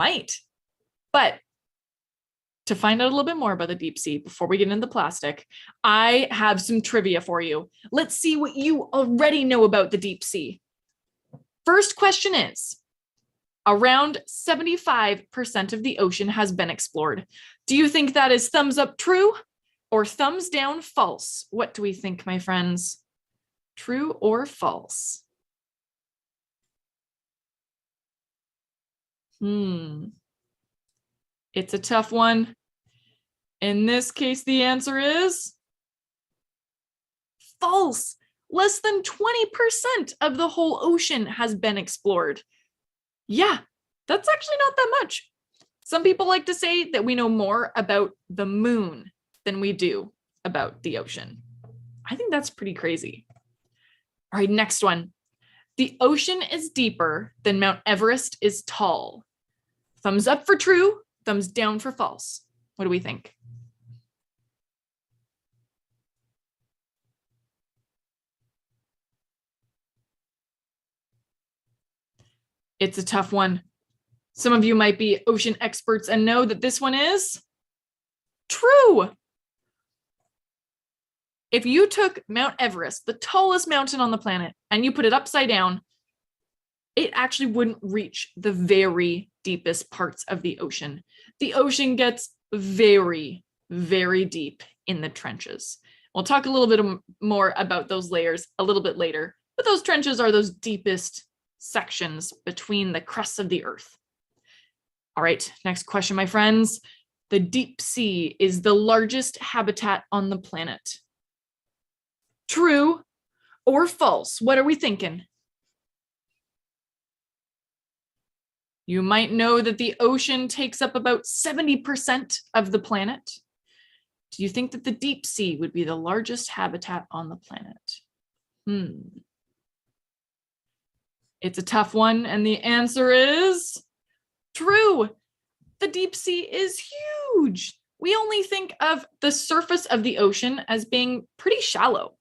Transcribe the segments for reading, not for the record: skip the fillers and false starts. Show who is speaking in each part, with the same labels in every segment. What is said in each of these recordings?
Speaker 1: Might. But to find out a little bit more about the deep sea before we get into the plastic, I have some trivia for you. Let's see what you already know about the deep sea. First question is, around 75% of the ocean has been explored. Do you think that is thumbs up true or thumbs down false? What do we think, my friends? True or false? It's a tough one. In this case, the answer is false. Less than 20% of the whole ocean has been explored. Yeah, that's actually not that much. Some people like to say that we know more about the moon than we do about the ocean. I think that's pretty crazy. All right, next one. The ocean is deeper than Mount Everest is tall. Thumbs up for true, thumbs down for false. What do we think? It's a tough one. Some of you might be ocean experts and know that this one is true. If you took Mount Everest, the tallest mountain on the planet, and you put it upside down, it actually wouldn't reach the very deepest parts of the ocean. The ocean gets very, very deep in the trenches. We'll talk a little bit more about those layers a little bit later, but those trenches are those deepest sections between the crusts of the earth. All right, next question, my friends. The deep sea is the largest habitat on the planet. True or false? What are we thinking? You might know that the ocean takes up about 70% of the planet. Do you think that the deep sea would be the largest habitat on the planet? It's a tough one, and the answer is true. The deep sea is huge. We only think of the surface of the ocean as being pretty shallow.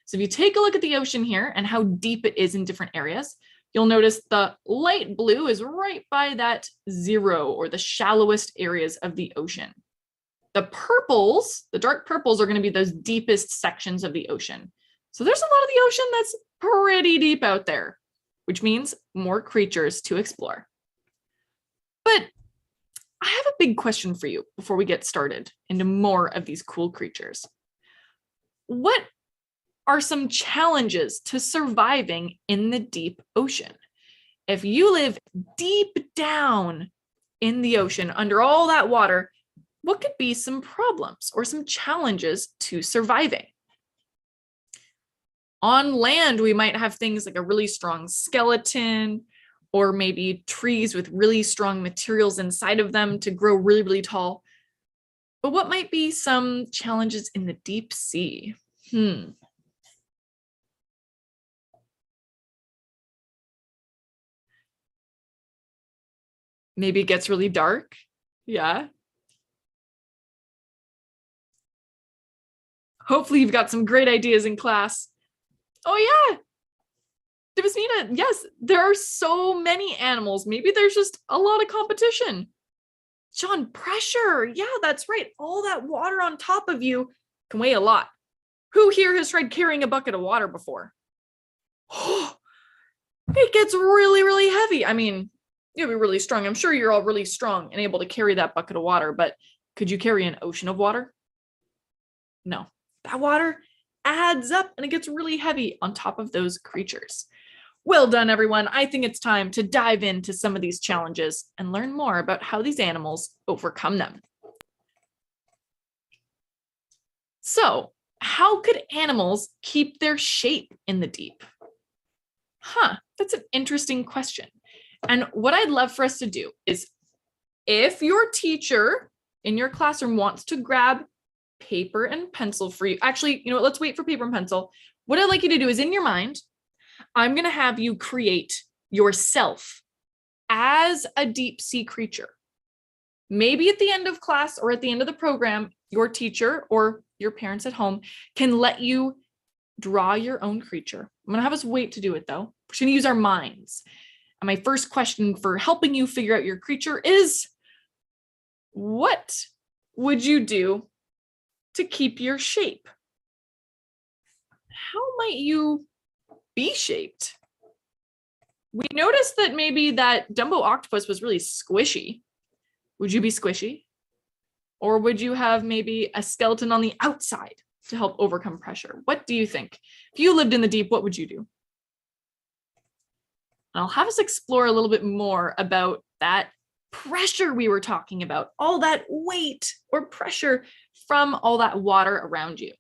Speaker 1: So if you take a look at the ocean here and how deep it is in different areas, you'll notice the light blue is right by that 0 or the shallowest areas of the ocean. The purples, the dark purples, are going to be those deepest sections of the ocean. So there's a lot of the ocean that's pretty deep out there, which means more creatures to explore. But I have a big question for you before we get started into more of these cool creatures. What are some challenges to surviving in the deep ocean? If you live deep down in the ocean under all that water, what could be some problems or some challenges to surviving? On land, we might have things like a really strong skeleton, or maybe trees with really strong materials inside of them to grow really, really tall. But what might be some challenges in the deep sea? Maybe it gets really dark. Yeah. Hopefully you've got some great ideas in class. Oh yeah. Devasmita, yes, there are so many animals. Maybe there's just a lot of competition. Sean, pressure. Yeah, that's right. All that water on top of you can weigh a lot. Who here has tried carrying a bucket of water before? It gets really, really heavy. I mean, you'll be really strong. I'm sure you're all really strong and able to carry that bucket of water, but could you carry an ocean of water? No, that water adds up and it gets really heavy on top of those creatures. Well done, everyone. I think it's time to dive into some of these challenges and learn more about how these animals overcome them. So, how could animals keep their shape in the deep? That's an interesting question. And what I'd love for us to do is, if your teacher in your classroom wants to grab paper and pencil for you, actually, you know what, let's wait for paper and pencil. What I'd like you to do is, in your mind, I'm going to have you create yourself as a deep sea creature. Maybe at the end of class or at the end of the program, your teacher or your parents at home can let you draw your own creature. I'm going to have us wait to do it though. We're going to use our minds. And my first question for helping you figure out your creature is, what would you do to keep your shape? How might you be shaped? We noticed that maybe that Dumbo octopus was really squishy. Would you be squishy? Or would you have maybe a skeleton on the outside to help overcome pressure? What do you think? If you lived in the deep, what would you do? And I'll have us explore a little bit more about that pressure we were talking about, all that weight or pressure from all that water around you.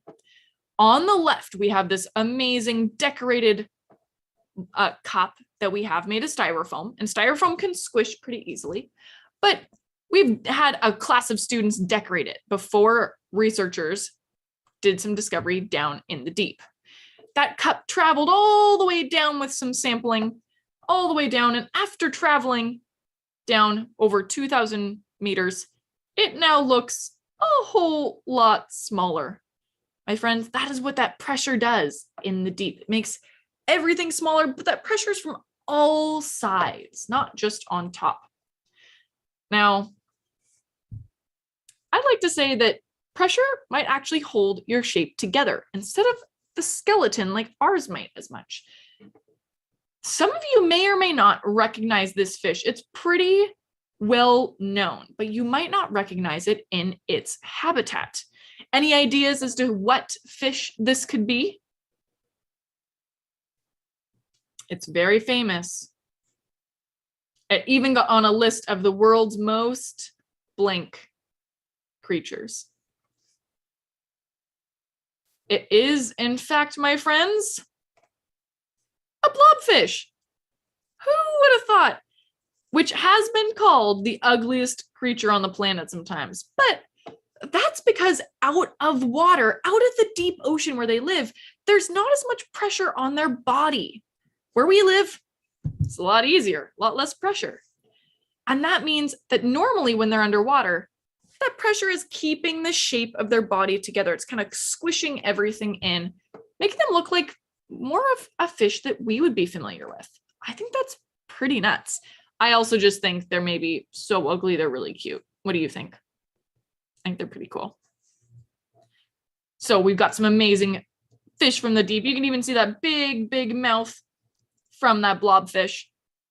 Speaker 1: On the left, we have this amazing decorated cup that we have made of styrofoam, and styrofoam can squish pretty easily, but we've had a class of students decorate it before researchers did some discovery down in the deep. That cup traveled all the way down with some sampling, all the way down, and after traveling down over 2,000 meters, it now looks a whole lot smaller. My friends, that is what that pressure does in the deep. It makes everything smaller, but that pressure is from all sides, not just on top. Now, I'd like to say that pressure might actually hold your shape together instead of the skeleton like ours might as much. Some of you may or may not recognize this fish. It's pretty well known, but you might not recognize it in its habitat. Any ideas as to what fish this could be? It's very famous. It even got on a list of the world's most blank creatures. It is, in fact, my friends, a blobfish. Who would have thought? Which has been called the ugliest creature on the planet sometimes. But that's because out of water, out of the deep ocean where they live, there's not as much pressure on their body. Where we live, it's a lot easier, a lot less pressure. And that means that normally when they're underwater, that pressure is keeping the shape of their body together. It's kind of squishing everything in, making them look like more of a fish that we would be familiar with. I think that's pretty nuts. I also just think they're maybe so ugly, they're really cute. What do you think? I think they're pretty cool. So we've got some amazing fish from the deep. You can even see that big, big mouth from that blobfish.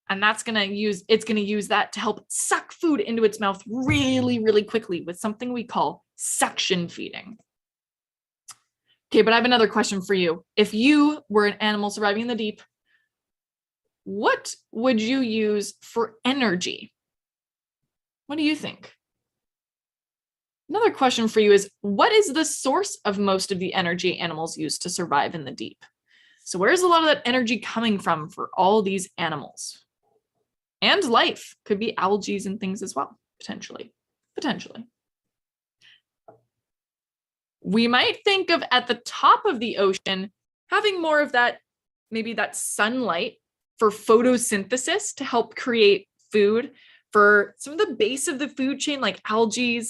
Speaker 1: And it's gonna use that to help suck food into its mouth really, really quickly with something we call suction feeding. Okay, but I have another question for you. If you were an animal surviving in the deep, what would you use for energy? What do you think? Another question for you is, what is the source of most of the energy animals use to survive in the deep? So where's a lot of that energy coming from for all these animals? And life could be algae and things as well, potentially. We might think of at the top of the ocean, having more of that, maybe that sunlight for photosynthesis to help create food for some of the base of the food chain, like algae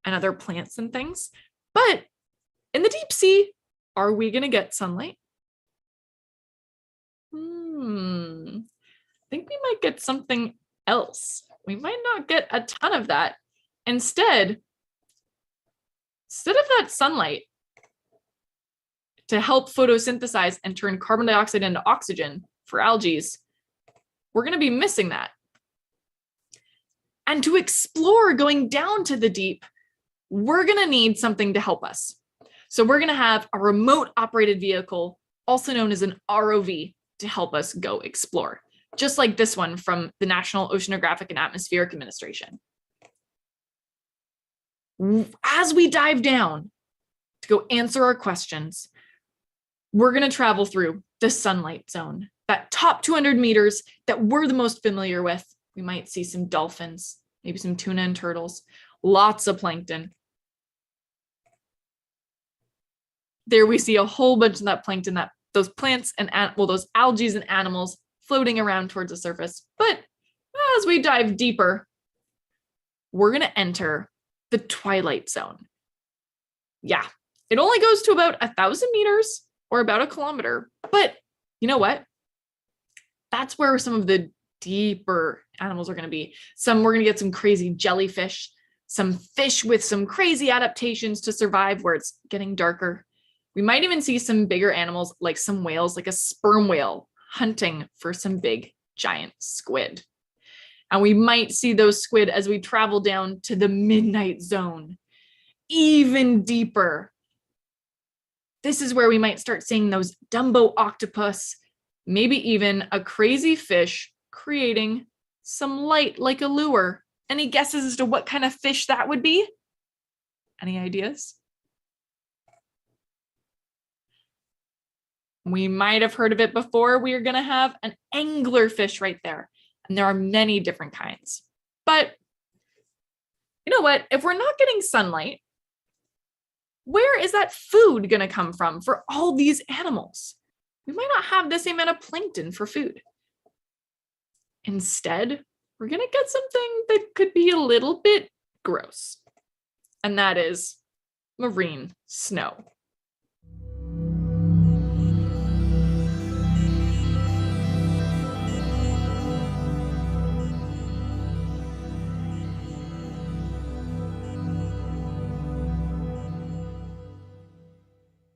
Speaker 1: and other plants and things. But in the deep sea, are we going to get sunlight? I think we might get something else. We might not get a ton of that. Instead of that sunlight to help photosynthesize and turn carbon dioxide into oxygen for algae, we're going to be missing that. And to explore going down to the deep, we're going to need something to help us. So we're going to have a remote operated vehicle, also known as an ROV, to help us go explore, just like this one from the National Oceanographic and Atmospheric Administration. As we dive down to go answer our questions, we're going to travel through the sunlight zone, that top 200 meters that we're the most familiar with. We might see some dolphins, maybe some tuna and turtles, lots of plankton. There we see a whole bunch of that plankton, those plants and those algae and animals floating around towards the surface. But as we dive deeper, we're going to enter the twilight zone. Yeah, it only goes to about 1,000 meters or about 1 kilometer. But you know what? That's where some of the deeper animals are going to be. We're going to get some crazy jellyfish, some fish with some crazy adaptations to survive where it's getting darker. We might even see some bigger animals like some whales, like a sperm whale hunting for some big giant squid. And we might see those squid as we travel down to the midnight zone, even deeper. This is where we might start seeing those Dumbo octopus, maybe even a crazy fish creating some light like a lure. Any guesses as to what kind of fish that would be? Any ideas? We might have heard of it before. We are going to have an anglerfish right there. And there are many different kinds. But you know what? If we're not getting sunlight, where is that food going to come from for all these animals? We might not have the same amount of plankton for food. Instead, we're going to get something that could be a little bit gross. And that is marine snow.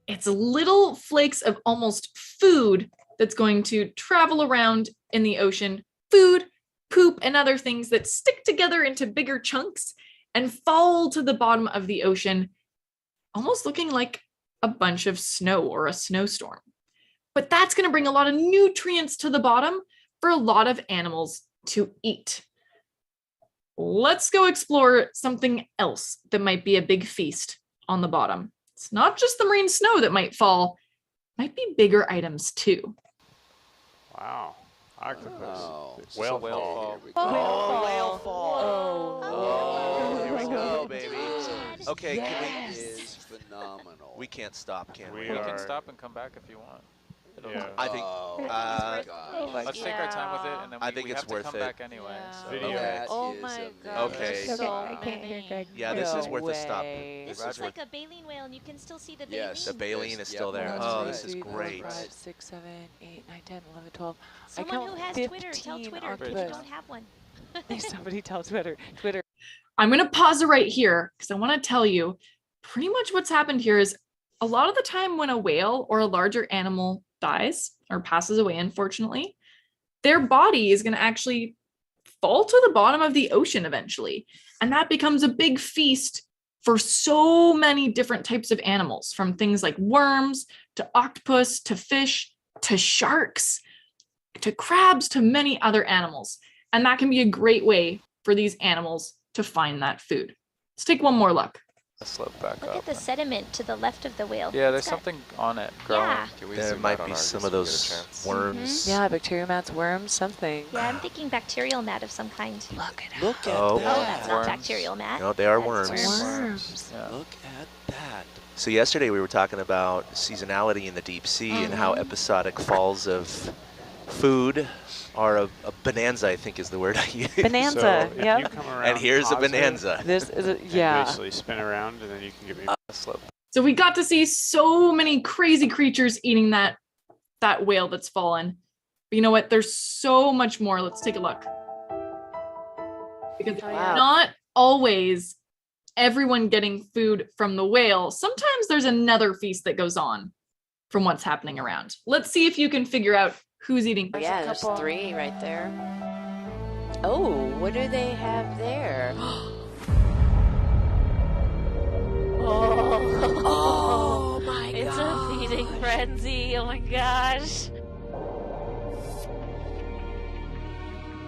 Speaker 1: It's little flakes of almost food that's going to travel around in the ocean. Food, poop, and other things that stick together into bigger chunks and fall to the bottom of the ocean, almost looking like a bunch of snow or a snowstorm. But that's going to bring a lot of nutrients to the bottom for a lot of animals to eat. Let's go explore something else that might be a big feast on the bottom. It's not just the marine snow that might fall, it might be bigger items too.
Speaker 2: Wow. Octopus.
Speaker 3: Oh,
Speaker 2: Whale fall.
Speaker 3: whale fall.
Speaker 4: Oh,
Speaker 3: Here we go,
Speaker 4: baby.
Speaker 3: baby. Okay,
Speaker 4: Yes.
Speaker 3: It is phenomenal.
Speaker 4: We can't stop, can we?
Speaker 2: We
Speaker 5: We
Speaker 2: are-
Speaker 5: can stop and come back if you want.
Speaker 2: Yeah.
Speaker 4: I think
Speaker 5: Let's take our time with it, and then
Speaker 4: I
Speaker 5: we,
Speaker 4: think
Speaker 5: we
Speaker 4: it's
Speaker 5: have to
Speaker 4: worth
Speaker 5: come
Speaker 4: it.
Speaker 5: back anyway.
Speaker 6: Yeah.
Speaker 5: So.
Speaker 2: Video.
Speaker 3: That
Speaker 6: Oh
Speaker 3: is
Speaker 6: my
Speaker 3: amazing.
Speaker 6: god.
Speaker 4: Okay.
Speaker 6: So
Speaker 7: I can't hear Greg.
Speaker 4: Yeah, this is
Speaker 6: No
Speaker 4: worth a stop.
Speaker 6: way.
Speaker 8: This
Speaker 4: That's
Speaker 8: is like a baleen whale, and you can still see the baleen.
Speaker 3: Yes.
Speaker 4: The baleen is still there.
Speaker 3: Yep.
Speaker 4: Oh,
Speaker 3: That's
Speaker 4: this is
Speaker 6: Three, four,
Speaker 4: great.
Speaker 6: 5, 6, 7, 8, 9, 10, 11, 12.
Speaker 8: Someone
Speaker 6: count
Speaker 8: who has Twitter, tell
Speaker 6: 15
Speaker 8: Twitter if you
Speaker 6: octopus.
Speaker 8: don't have one.
Speaker 6: Somebody tell Twitter. Twitter.
Speaker 1: I'm going to pause it right here because I want to tell you pretty much what's happened here is a lot of the time when a whale or a larger animal dies or passes away, unfortunately, their body is going to actually fall to the bottom of the ocean eventually. And that becomes a big feast for so many different types of animals, from things like worms to octopus to fish to sharks to crabs to many other animals. And that can be a great way for these animals to find that food. Let's take one more look.
Speaker 5: Let's slope back
Speaker 8: Look
Speaker 5: up.
Speaker 8: at the sediment to the left of the whale.
Speaker 5: Yeah, there's
Speaker 8: It's got-
Speaker 5: something on it growing.
Speaker 8: Yeah.
Speaker 5: Can we
Speaker 4: There
Speaker 5: zoom
Speaker 4: might
Speaker 5: out on
Speaker 4: be
Speaker 5: ours
Speaker 4: some
Speaker 5: just
Speaker 4: of
Speaker 5: so we get a
Speaker 4: those
Speaker 5: chance?
Speaker 4: worms.
Speaker 6: Yeah, bacteria mats, worms, something.
Speaker 8: Yeah, I'm thinking bacterial mat of some kind.
Speaker 6: Look at
Speaker 3: Look at
Speaker 4: Oh.
Speaker 8: Oh,
Speaker 3: that.
Speaker 8: that's not
Speaker 5: Worms.
Speaker 8: bacterial mat.
Speaker 4: No, they are
Speaker 8: That's
Speaker 4: worms.
Speaker 6: worms.
Speaker 5: Yeah.
Speaker 3: Look at that.
Speaker 4: So yesterday we were talking about seasonality in the deep sea and how episodic falls of food are a bonanza, I think is the word I use.
Speaker 6: Bonanza,
Speaker 2: So if
Speaker 6: yep.
Speaker 2: you come around
Speaker 4: And here's a
Speaker 2: positive
Speaker 4: bonanza.
Speaker 6: This is a,
Speaker 2: and
Speaker 6: yeah.
Speaker 2: basically spin around, and then you can give me
Speaker 5: Slope.
Speaker 1: So we got to see so many crazy creatures eating that whale that's fallen. But you know what? There's so much more. Let's take a look. Because
Speaker 6: Wow.
Speaker 1: not always everyone getting food from the whale. Sometimes there's another feast that goes on from what's happening around. Let's see if you can figure out who's eating.
Speaker 7: Yeah, there's
Speaker 6: couple.
Speaker 7: 3 right there. Oh, what do they have there?
Speaker 6: Oh
Speaker 7: my
Speaker 6: It's a feeding frenzy. Oh my gosh.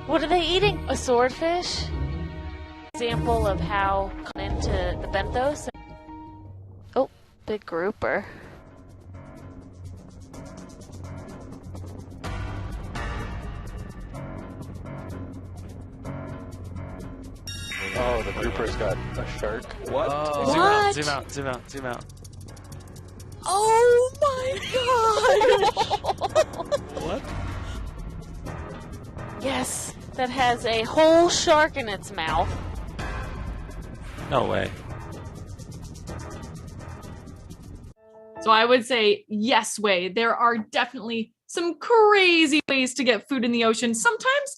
Speaker 6: What are they eating? A swordfish? Example of how into the benthos. Oh, big grouper.
Speaker 2: Oh, the grouper's got a shark.
Speaker 3: What?
Speaker 6: What?
Speaker 5: Zoom out, zoom out, zoom out.
Speaker 6: Oh my god!
Speaker 5: What?
Speaker 6: Yes, that has a whole shark in its mouth.
Speaker 5: No way.
Speaker 1: So I would say yes way. There are definitely some crazy ways to get food in the ocean. Sometimes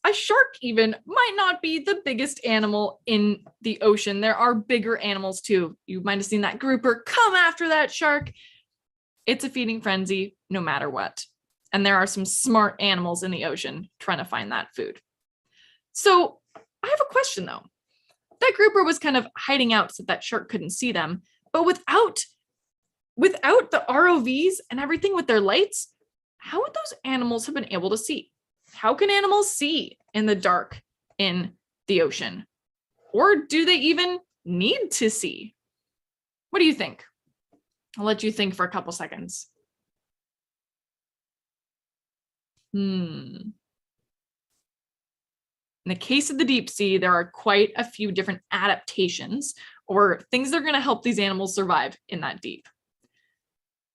Speaker 1: a shark even might not be the biggest animal in the ocean. There are bigger animals too. You might have seen that grouper come after that shark. It's a feeding frenzy no matter what. And there are some smart animals in the ocean trying to find that food. So I have a question though. That grouper was kind of hiding out so that shark couldn't see them, but without the ROVs and everything with their lights, how would those animals have been able to see? How can animals see in the dark in the ocean? Or do they even need to see? What do you think? I'll let you think for a couple seconds. In the case of the deep sea, there are quite a few different adaptations or things that are going to help these animals survive in that deep.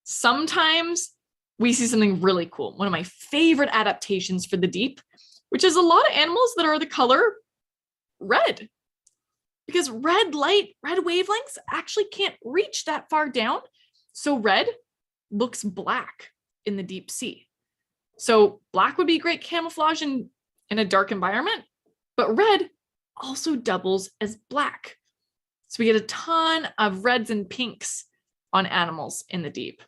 Speaker 1: Sometimes we see something really cool. One of my favorite adaptations for the deep, which is a lot of animals that are the color red. Because red light, red wavelengths actually can't reach that far down. So red looks black in the deep sea. So black would be great camouflage in a dark environment, but red also doubles as black. So we get a ton of reds and pinks on animals in the deep.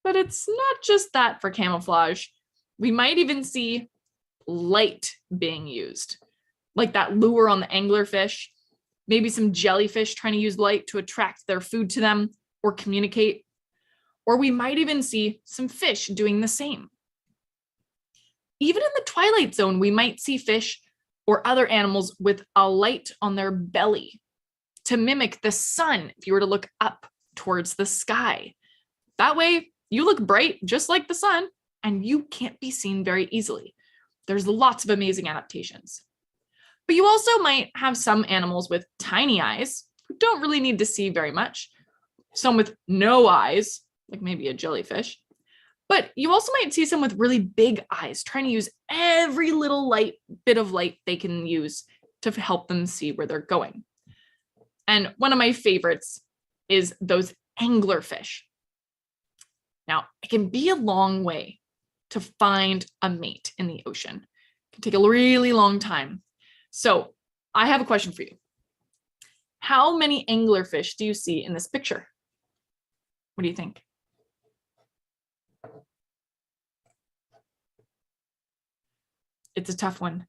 Speaker 1: But it's not just that for camouflage. We might even see light being used, like that lure on the anglerfish, maybe some jellyfish trying to use light to attract their food to them or communicate. Or we might even see some fish doing the same. Even in the twilight zone, we might see fish or other animals with a light on their belly to mimic the sun if you were to look up towards the sky. That way, you look bright just like the sun, and you can't be seen very easily. There's lots of amazing adaptations. But you also might have some animals with tiny eyes who don't really need to see very much. Some with no eyes, like maybe a jellyfish. But you also might see some with really big eyes trying to use every little bit of light they can use to help them see where they're going. And one of my favorites is those anglerfish. Now, it can be a long way to find a mate in the ocean. It can take a really long time. So I have a question for you. How many anglerfish do you see in this picture? What do you think? It's a tough one.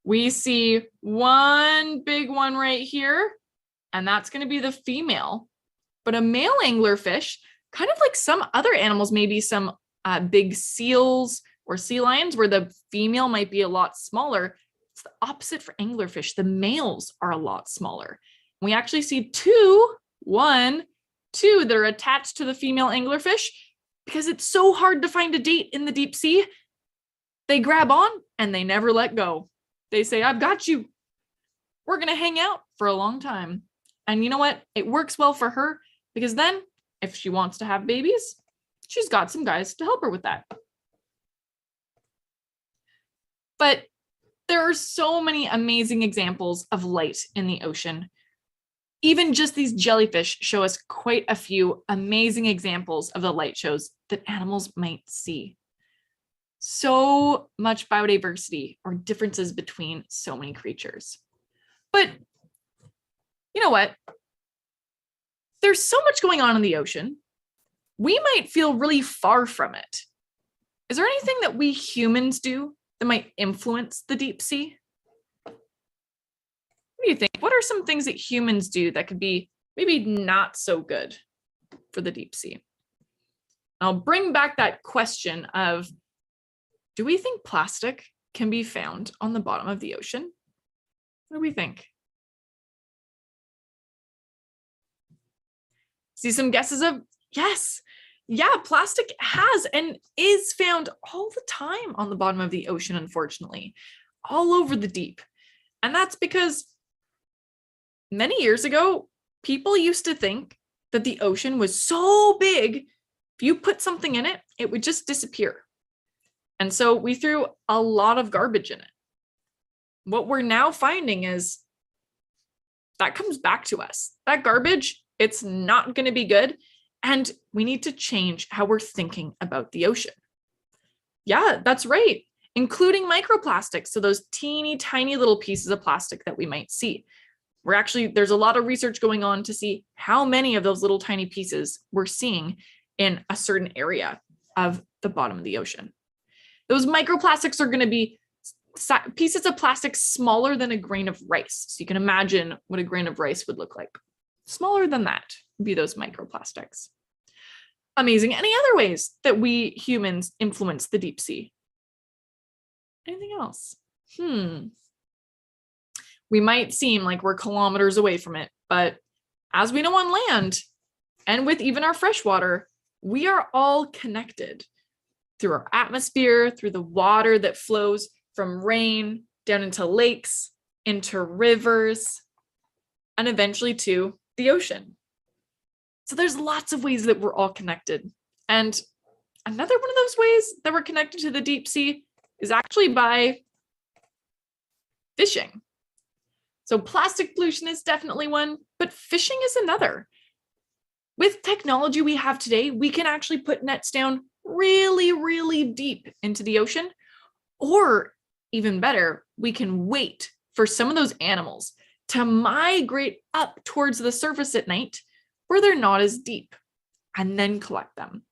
Speaker 1: We see one big one right here, and that's going to be the female. But a male anglerfish, kind of like some other animals, maybe some big seals or sea lions, where the female might be a lot smaller. It's the opposite for anglerfish. The males are a lot smaller. We actually see two that are attached to the female anglerfish because it's so hard to find a date in the deep sea. They grab on and they never let go. They say, I've got you. We're going to hang out for a long time. And you know what? It works well for her because then if she wants to have babies, she's got some guys to help her with that. But there are so many amazing examples of light in the ocean. Even just these jellyfish show us quite a few amazing examples of the light shows that animals might see. So much biodiversity or differences between so many creatures. But you know what? There's so much going on in the ocean. We might feel really far from it. Is there anything that we humans do that might influence the deep sea? What do you think? What are some things that humans do that could be maybe not so good for the deep sea? I'll bring back that question of, do we think plastic can be found on the bottom of the ocean? What do we think? See some guesses of yes. Yeah, plastic has and is found all the time on the bottom of the ocean, unfortunately, all over the deep. And that's because many years ago, people used to think that the ocean was so big, if you put something in it, it would just disappear. And so we threw a lot of garbage in it. What we're now finding is that comes back to us. That garbage, it's not going to be good. And we need to change how we're thinking about the ocean. Yeah, that's right. including microplastics. So those teeny tiny little pieces of plastic that we might see. There's a lot of research going on to see how many of those little tiny pieces we're seeing in a certain area of the bottom of the ocean. Those microplastics are going to be pieces of plastic smaller than a grain of rice. So you can imagine what a grain of rice would look like. Smaller than that would be those microplastics. Amazing. Any other ways that we humans influence the deep sea? Anything else? We might seem like we're kilometers away from it, but as we know on land and with even our freshwater, we are all connected through our atmosphere, through the water that flows from rain down into lakes, into rivers, and eventually to the ocean. So there's lots of ways that we're all connected. And another one of those ways that we're connected to the deep sea is actually by fishing. So plastic pollution is definitely one, but fishing is another. With technology we have today, we can actually put nets down really, really deep into the ocean, or even better, we can wait for some of those animals to migrate up towards the surface at night where they're not as deep, and then collect them.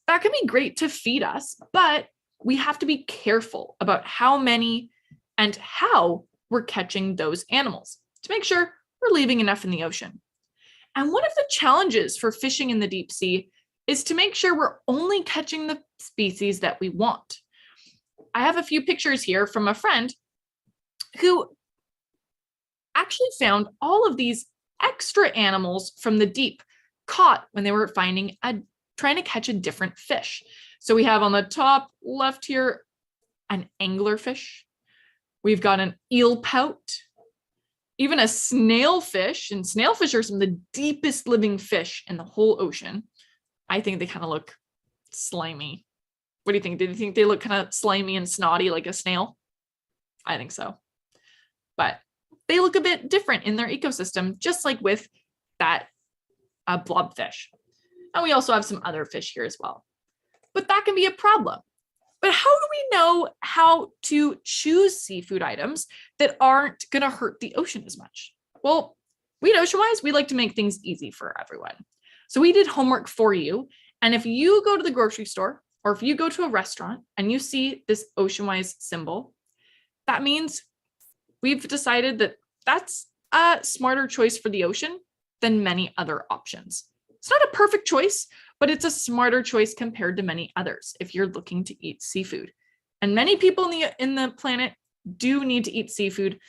Speaker 1: That can be great to feed us, but we have to be careful about how many and how we're catching those animals to make sure we're leaving enough in the ocean. And one of the challenges for fishing in the deep sea is to make sure we're only catching the species that we want. I have a few pictures here from a friend who actually found all of these extra animals from the deep caught when they were trying to catch a different fish. So we have on the top left here an anglerfish. We've got an eel pout, even a snailfish, and snailfish are some of the deepest living fish in the whole ocean. I think they kind of look slimy. What do you think? Do you think they look kind of slimy and snotty like a snail? I think so. But they look a bit different in their ecosystem, just like with that blobfish. And we also have some other fish here as well. But that can be a problem. But how do we know how to choose seafood items that aren't going to hurt the ocean as much? Well, we at Ocean Wise, we like to make things easy for everyone. So we did homework for you. And if you go to the grocery store, or if you go to a restaurant and you see this Ocean Wise symbol, that means we've decided that that's a smarter choice for the ocean than many other options. It's not a perfect choice, but it's a smarter choice compared to many others if you're looking to eat seafood. And many people in the planet do need to eat seafood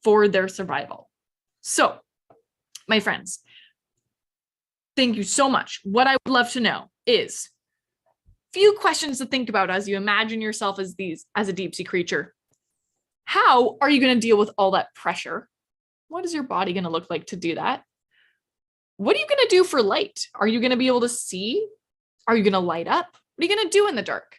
Speaker 1: for their survival. So, my friends, thank you so much. What I would love to know is a few questions to think about as you imagine yourself as a deep sea creature. How are you going to deal with all that pressure? What is your body going to look like to do that? What are you going to do for light? Are you going to be able to see? Are you going to light up? What are you going to do in the dark?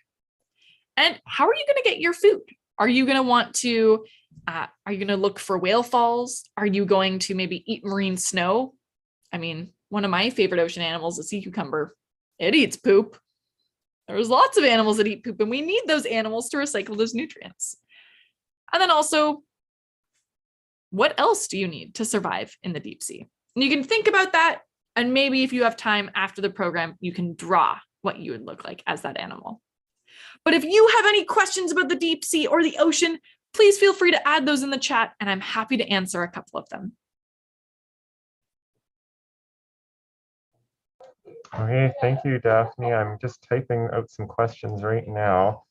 Speaker 1: And how are you going to get your food? Are you going to want to, are you going to look for whale falls? Are you going to maybe eat marine snow? I mean, one of my favorite ocean animals is sea cucumber. It eats poop. There's lots of animals that eat poop, and we need those animals to recycle those nutrients. And then also, what else do you need to survive in the deep sea? And you can think about that, and maybe if you have time after the program, you can draw what you would look like as that animal. But if you have any questions about the deep sea or the ocean, please feel free to add those in the chat, and I'm happy to answer a couple of them.
Speaker 9: Okay, thank you, Daphne. I'm just typing out some questions right now.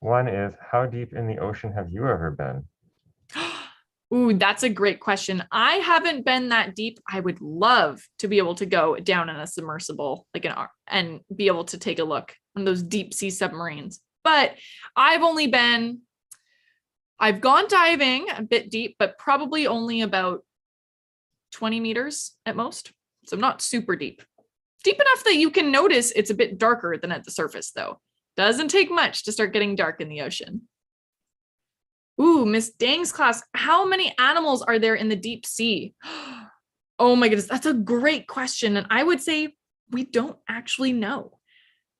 Speaker 9: One is, how deep in the ocean have you ever been?
Speaker 1: Ooh, that's a great question. I haven't been that deep. I would love to be able to go down in a submersible, and be able to take a look on those deep sea submarines. But I've gone diving a bit deep, but probably only about 20 meters at most. So not super deep. Deep enough that you can notice it's a bit darker than at the surface, though. Doesn't take much to start getting dark in the ocean. Ooh, Miss Dang's class, how many animals are there in the deep sea? Oh my goodness, that's a great question. And I would say we don't actually know.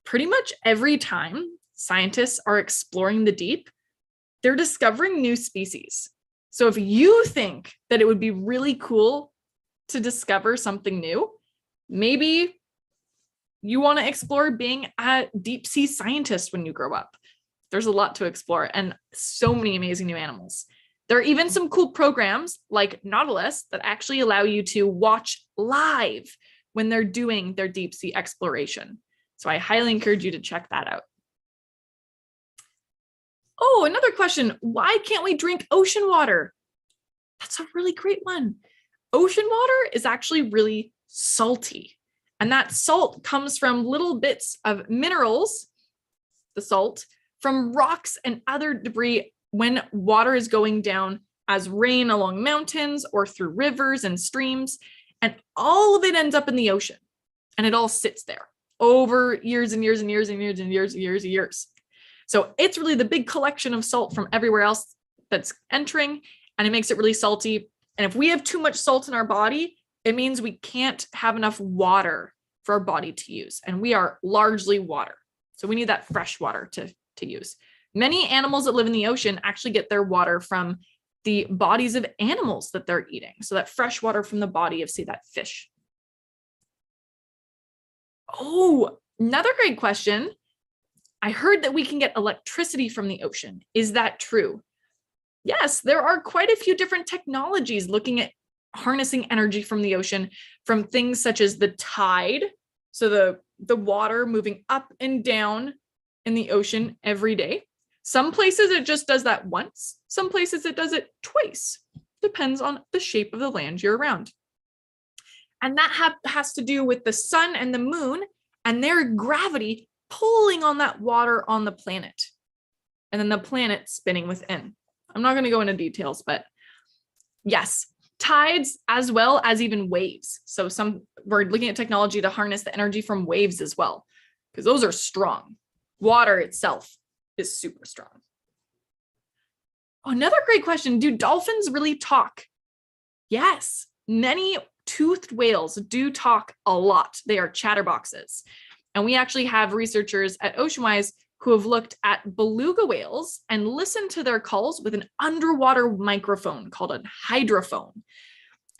Speaker 1: Pretty much every time scientists are exploring the deep, they're discovering new species. So if you think that it would be really cool to discover something new, maybe you want to explore being a deep sea scientist when you grow up. There's a lot to explore and so many amazing new animals. There are even some cool programs like Nautilus that actually allow you to watch live when they're doing their deep sea exploration. So I highly encourage you to check that out. Oh, another question. Why can't we drink ocean water? That's a really great one. Ocean water is actually really salty. And that salt comes from little bits of minerals, the salt, from rocks and other debris when water is going down as rain along mountains or through rivers and streams. And all of it ends up in the ocean. And it all sits there over years and years and years and years and years and years and years. So it's really the big collection of salt from everywhere else that's entering, and it makes it really salty. And if we have too much salt in our body, it means we can't have enough water for our body to use. And we are largely water. So we need that fresh water to use. Many animals that live in the ocean actually get their water from the bodies of animals that they're eating. So that fresh water from the body of, say, that fish. Oh, another great question. I heard that we can get electricity from the ocean. Is that true? Yes, there are quite a few different technologies looking at harnessing energy from the ocean, from things such as the tide, so the water moving up and down in the ocean every day. Some places it just does that once. Some places it does it twice. Depends on the shape of the land you're around. And that has to do with the sun and the moon and their gravity pulling on that water on the planet. And then the planet spinning within. I'm not going to go into details, but yes, tides as well as even waves. So we're looking at technology to harness the energy from waves as well, because those are strong. Water itself is super strong. Oh, another great question. Do dolphins really talk? Yes, many toothed whales do talk a lot. They are chatterboxes. And we actually have researchers at Ocean Wise who have looked at beluga whales and listened to their calls with an underwater microphone called a hydrophone.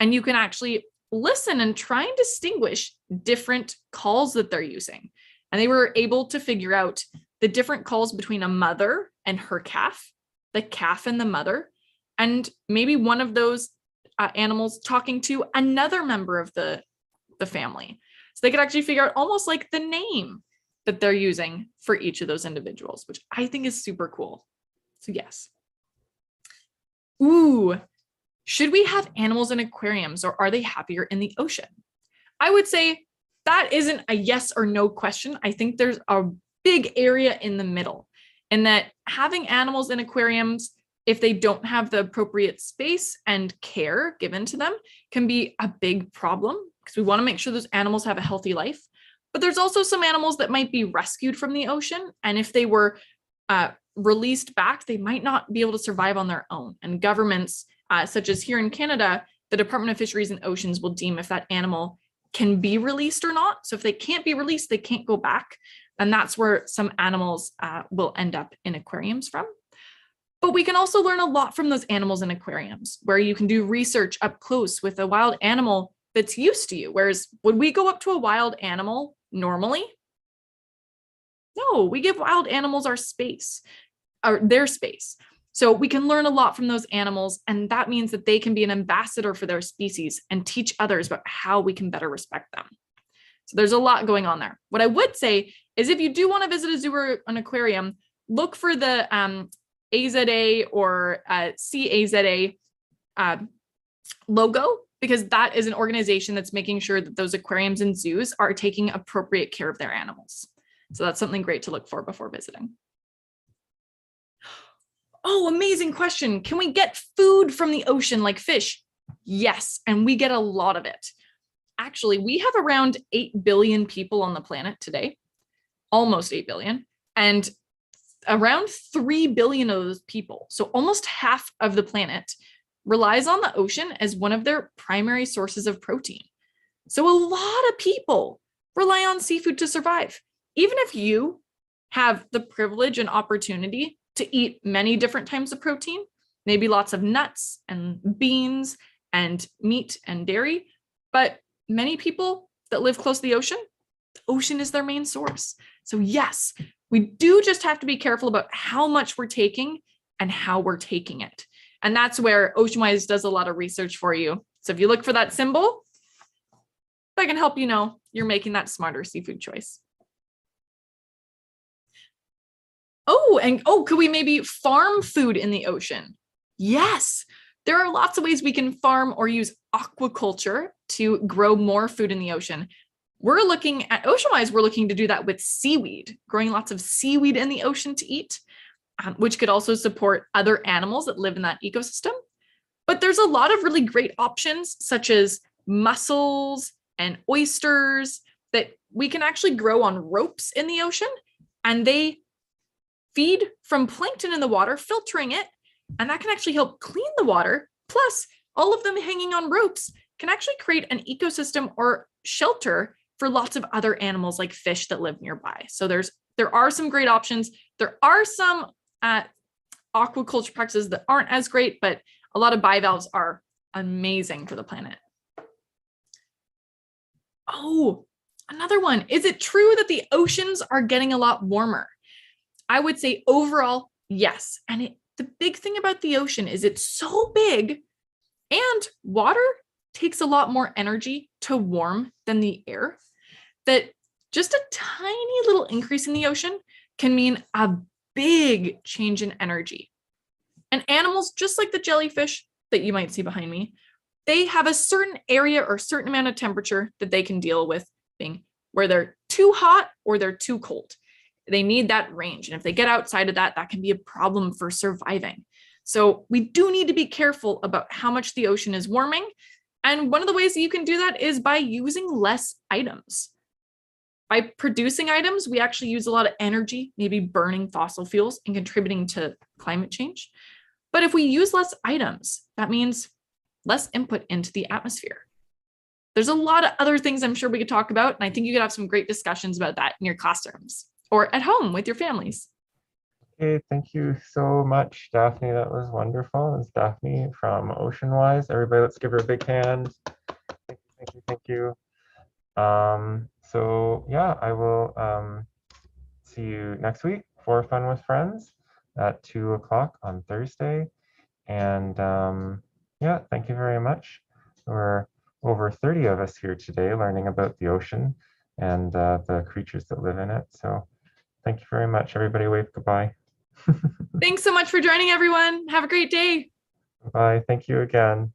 Speaker 1: And you can actually listen and try and distinguish different calls that they're using. And they were able to figure out the different calls between a mother and her calf, the calf and the mother, and maybe one of those animals talking to another member of the family. So they could actually figure out almost like the name that they're using for each of those individuals, which I think is super cool. So yes. Ooh, should we have animals in aquariums or are they happier in the ocean? I would say that isn't a yes or no question. I think there's a big area in the middle, and that having animals in aquariums, if they don't have the appropriate space and care given to them, can be a big problem because we want to make sure those animals have a healthy life. But there's also some animals that might be rescued from the ocean. And if they were released back, they might not be able to survive on their own. And governments, such as here in Canada, the Department of Fisheries and Oceans will deem if that animal can be released or not. So if they can't be released, they can't go back. And that's where some animals will end up in aquariums from. But we can also learn a lot from those animals in aquariums, where you can do research up close with a wild animal that's used to you. Whereas would we go up to a wild animal normally? No, we give wild animals our space, or their space. So we can learn a lot from those animals, and that means that they can be an ambassador for their species and teach others about how we can better respect them. So there's a lot going on there. What I would say is if you do want to visit a zoo or an aquarium, look for the AZA or CAZA logo, because that is an organization that's making sure that those aquariums and zoos are taking appropriate care of their animals. So that's something great to look for before visiting. Oh, amazing question. Can we get food from the ocean like fish? Yes, and we get a lot of it. Actually, we have around 8 billion people on the planet today, almost 8 billion, and around 3 billion of those people, so almost half of the planet, relies on the ocean as one of their primary sources of protein. So a lot of people rely on seafood to survive. Even if you have the privilege and opportunity to eat many different types of protein, maybe lots of nuts and beans and meat and dairy. But many people that live close to the ocean is their main source. So yes, we do just have to be careful about how much we're taking and how we're taking it. And that's where Ocean Wise does a lot of research for you. So if you look for that symbol, that can help you know you're making that smarter seafood choice. Could we maybe farm food in the ocean? Yes, there are lots of ways we can farm or use aquaculture to grow more food in the ocean. We're looking at Ocean Wise, we're looking to do that with seaweed, growing lots of seaweed in the ocean to eat, which could also support other animals that live in that ecosystem. But there's a lot of really great options, such as mussels and oysters, that we can actually grow on ropes in the ocean, and they feed from plankton in the water, filtering it, and that can actually help clean the water. Plus, all of them hanging on ropes can actually create an ecosystem or shelter for lots of other animals like fish that live nearby. So there are some great options. There are some aquaculture practices that aren't as great, but a lot of bivalves are amazing for the planet. Oh, another one. Is it true that the oceans are getting a lot warmer? I would say overall, yes. And the big thing about the ocean is it's so big, and water takes a lot more energy to warm than the air, that just a tiny little increase in the ocean can mean a big change in energy. And animals, just like the jellyfish that you might see behind me, they have a certain area or certain amount of temperature that they can deal with being where they're too hot or they're too cold. They need that range. And if they get outside of that, that can be a problem for surviving. So we do need to be careful about how much the ocean is warming. And one of the ways that you can do that is by using less items. By producing items, we actually use a lot of energy, maybe burning fossil fuels and contributing to climate change. But if we use less items, that means less input into the atmosphere. There's a lot of other things I'm sure we could talk about, and I think you could have some great discussions about that in your classrooms or at home with your families.
Speaker 9: Okay, thank you so much, Daphne. That was wonderful. It's Daphne from Ocean Wise. Everybody, let's give her a big hand. Thank you. So yeah, I will see you next week for Fun with Friends at 2 o'clock on Thursday. And yeah, thank you very much. We're over 30 of us here today learning about the ocean and the creatures that live in it. So thank you very much. Everybody wave goodbye.
Speaker 1: Thanks so much for joining, everyone. Have a great day.
Speaker 9: Bye. Thank you again.